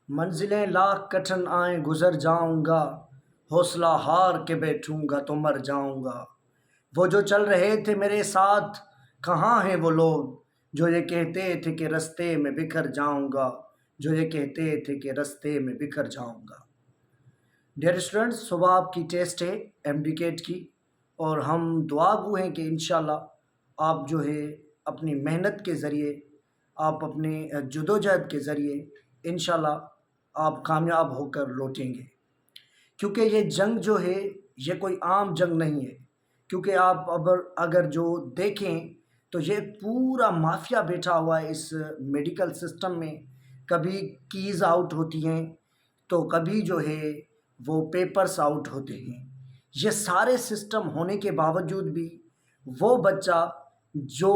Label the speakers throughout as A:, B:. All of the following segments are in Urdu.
A: منزلیں لاکھ کٹھن آئیں گزر جاؤں گا، حوصلہ ہار کے بیٹھوں گا تو مر جاؤں گا۔ وہ جو چل رہے تھے میرے ساتھ، کہاں ہیں وہ لوگ جو یہ کہتے تھے کہ رستے میں بکھر جاؤں گا، جو یہ کہتے تھے کہ رستے میں بکھر جاؤں گا۔ ڈیئر اسٹوڈنٹس، صبح آپ کی ٹیسٹ ہے ایم ڈی کیٹ کی، اور ہم دعا گو ہیں کہ انشاءاللہ آپ جو ہے اپنی محنت کے ذریعے، آپ اپنے جدوجہد کے ذریعے انشاءاللہ آپ کامیاب ہو کر لوٹیں گے، کیونکہ یہ جنگ جو ہے یہ کوئی عام جنگ نہیں ہے۔ کیونکہ آپ اگر جو دیکھیں تو یہ پورا مافیا بیٹھا ہوا ہے اس میڈیکل سسٹم میں۔ کبھی کیز آؤٹ ہوتی ہیں تو کبھی جو ہے وہ پیپرز آؤٹ ہوتے ہیں۔ یہ سارے سسٹم ہونے کے باوجود بھی وہ بچہ جو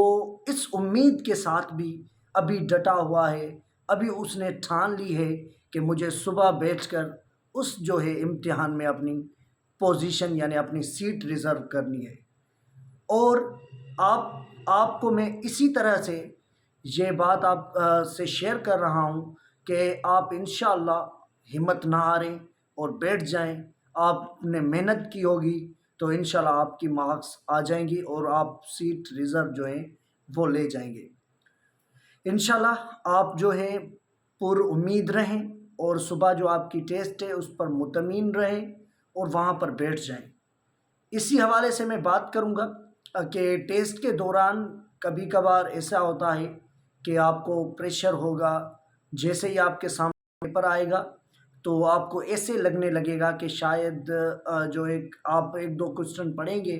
A: اس امید کے ساتھ بھی ابھی ڈٹا ہوا ہے، ابھی اس نے ٹھان لی ہے کہ مجھے صبح بیٹھ کر اس جو ہے امتحان میں اپنی پوزیشن یعنی اپنی سیٹ ریزرو کرنی ہے۔ اور آپ کو میں اسی طرح سے یہ بات آپ سے شیئر کر رہا ہوں کہ آپ انشاءاللہ ہمت نہ ہاریں اور بیٹھ جائیں۔ آپ نے محنت کی ہوگی تو انشاءاللہ آپ کی مارکس آ جائیں گی اور آپ سیٹ ریزرو جو ہیں وہ لے جائیں گے۔ انشاءاللہ آپ جو ہے پر امید رہیں، اور صبح جو آپ کی ٹیسٹ ہے اس پر مطمئن رہیں اور وہاں پر بیٹھ جائیں۔ اسی حوالے سے میں بات کروں گا کہ ٹیسٹ کے دوران کبھی کبھار ایسا ہوتا ہے کہ آپ کو پریشر ہوگا۔ جیسے ہی آپ کے سامنے پیپر آئے گا تو آپ کو ایسے لگنے لگے گا کہ شاید جو آپ ایک دو کوسچن پڑھیں گے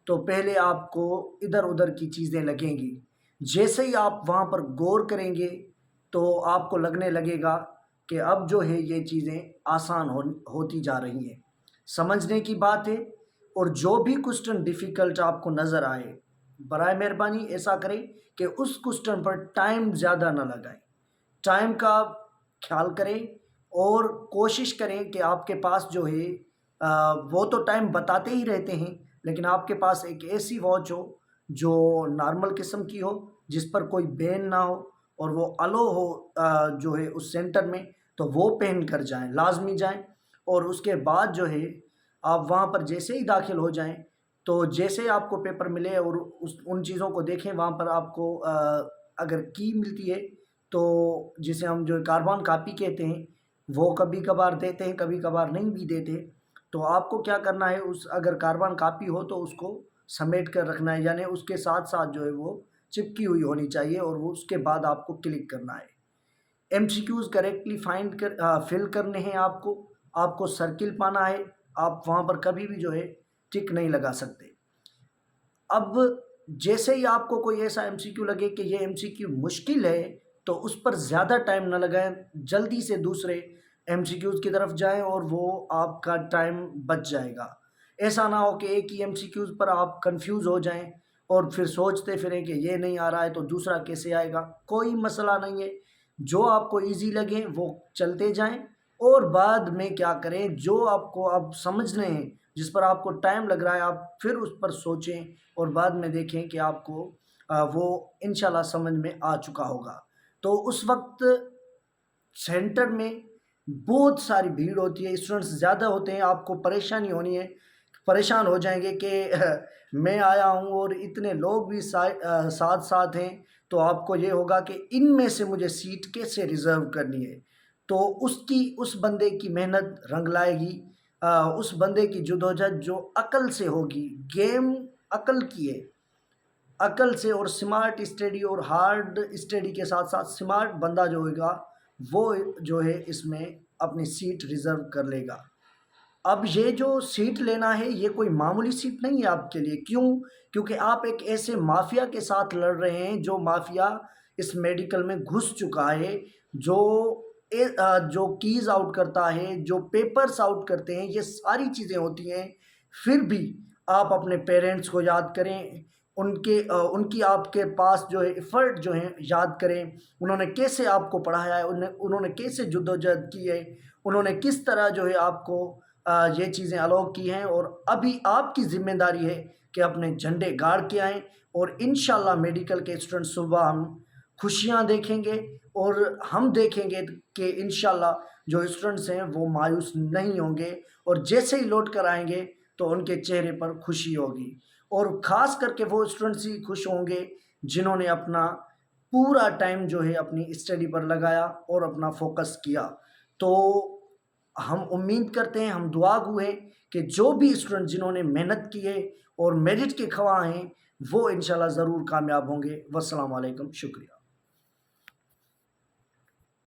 A: تو پہلے آپ کو ادھر ادھر کی چیزیں لگیں گی۔ جیسے ہی آپ وہاں پر غور کریں گے تو آپ کو لگنے لگے گا کہ اب جو ہے یہ چیزیں آسان ہوتی جا رہی ہیں۔ سمجھنے کی بات ہے، اور جو بھی کوسچن ڈیفیکلٹ آپ کو نظر آئے برائے مہربانی ایسا کریں کہ اس کوسچن پر ٹائم زیادہ نہ لگائیں، ٹائم کا خیال کریں اور کوشش کریں کہ آپ کے پاس جو ہے وہ تو ٹائم بتاتے ہی رہتے ہیں، لیکن آپ کے پاس ایک ایسی واچ ہو جو نارمل قسم کی ہو، جس پر کوئی بین نہ ہو اور وہ الو ہو جو ہے اس سینٹر میں، تو وہ پہن کر جائیں، لازمی جائیں۔ اور اس کے بعد جو ہے آپ وہاں پر جیسے ہی داخل ہو جائیں تو جیسے آپ کو پیپر ملے اور ان چیزوں کو دیکھیں، وہاں پر آپ کو اگر کی ملتی ہے تو جسے ہم جو کاربن کاپی کہتے ہیں، وہ کبھی کبھار دیتے ہیں، کبھی کبھار نہیں بھی دیتے۔ تو آپ کو کیا کرنا ہے، اگر کاربن کاپی ہو تو اس کو سمیٹ کر رکھنا ہے، یعنی اس کے ساتھ ساتھ جو ہے وہ چپکی ہوئی ہونی چاہیے، اور وہ اس کے بعد آپ کو کلک کرنا ہے۔ ایم سی کیوز کریکٹلی فل کرنے ہیں، آپ کو سرکل پانا ہے، آپ وہاں پر کبھی بھی جو ہے ٹک نہیں لگا سکتے۔ اب جیسے ہی آپ کو کوئی ایسا ایم سی کیو لگے کہ یہ ایم سی کیو مشکل ہے تو اس پر زیادہ ٹائم نہ لگائیں، جلدی سے دوسرے ایم سی کیوز کی طرف جائیں اور وہ آپ کا ٹائم بچ جائے گا۔ ایسا نہ ہو کہ ایک ہی ایم سی کیوز پر آپ کنفیوز ہو جائیں اور پھر سوچتے پھریں کہ یہ نہیں آ رہا ہے تو دوسرا کیسے آئے گا۔ کوئی مسئلہ نہیں ہے، جو آپ کو ایزی لگیں وہ چلتے جائیں، اور بعد میں کیا کریں، جو آپ کو اب سمجھنے ہیں، جس پر آپ کو ٹائم لگ رہا ہے، آپ پھر اس پر سوچیں اور بعد میں دیکھیں کہ آپ کو وہ انشاءاللہ سمجھ میں آ چکا ہوگا۔ تو اس وقت سینٹر میں بہت ساری بھیڑ ہوتی ہے، اسٹوڈنٹس زیادہ ہوتے ہیں، آپ کو پریشانی ہونی ہے، پریشان ہو جائیں گے کہ میں آیا ہوں اور اتنے لوگ بھی ساتھ ساتھ ہیں، تو آپ کو یہ ہوگا کہ ان میں سے مجھے سیٹ کیسے ریزرو کرنی ہے۔ تو اس بندے کی محنت رنگ لائے گی، اس بندے کی جدوجہد جو عقل سے ہوگی، گیم عقل کی ہے، عقل سے، اور سمارٹ اسٹڈی اور ہارڈ اسٹڈی کے ساتھ ساتھ سمارٹ بندہ جو ہوگا وہ جو ہے اس میں اپنی سیٹ ریزرو کر لے گا۔ اب یہ جو سیٹ لینا ہے یہ کوئی معمولی سیٹ نہیں ہے آپ کے لیے، کیونکہ آپ ایک ایسے مافیا کے ساتھ لڑ رہے ہیں جو مافیا اس میڈیکل میں گھس چکا ہے، جو کیز آؤٹ کرتا ہے، جو پیپرز آؤٹ کرتے ہیں، یہ ساری چیزیں ہوتی ہیں۔ پھر بھی آپ اپنے پیرنٹس کو یاد کریں، ان کی آپ کے پاس جو ہے ایفرٹ جو ہیں یاد کریں، انہوں نے کیسے آپ کو پڑھایا ہے، انہوں نے کیسے جدوجہد کی ہے، انہوں نے کس طرح جو ہے آپ کو یہ چیزیں الو کی ہیں، اور ابھی آپ کی ذمہ داری ہے کہ اپنے جھنڈے گاڑ کے آئیں، اور انشاءاللہ میڈیکل کے اسٹوڈنٹ صبح ہم خوشیاں دیکھیں گے اور ہم دیکھیں گے کہ انشاءاللہ جو اسٹوڈنٹس ہیں وہ مایوس نہیں ہوں گے، اور جیسے ہی لوٹ کر آئیں گے تو ان کے چہرے پر خوشی ہوگی، اور خاص کر کے وہ اسٹوڈنٹس ہی خوش ہوں گے جنہوں نے اپنا پورا ٹائم جو ہے اپنی اسٹڈی پر لگایا اور اپنا فوکس کیا۔ تو ہم امید کرتے ہیں، ہم دعا گو ہیں کہ جو بھی اسٹوڈنٹ جنہوں نے محنت کی ہے اور میرٹ کے خواہاں ہیں وہ انشاءاللہ ضرور کامیاب ہوں گے۔ والسلام علیکم، شکریہ۔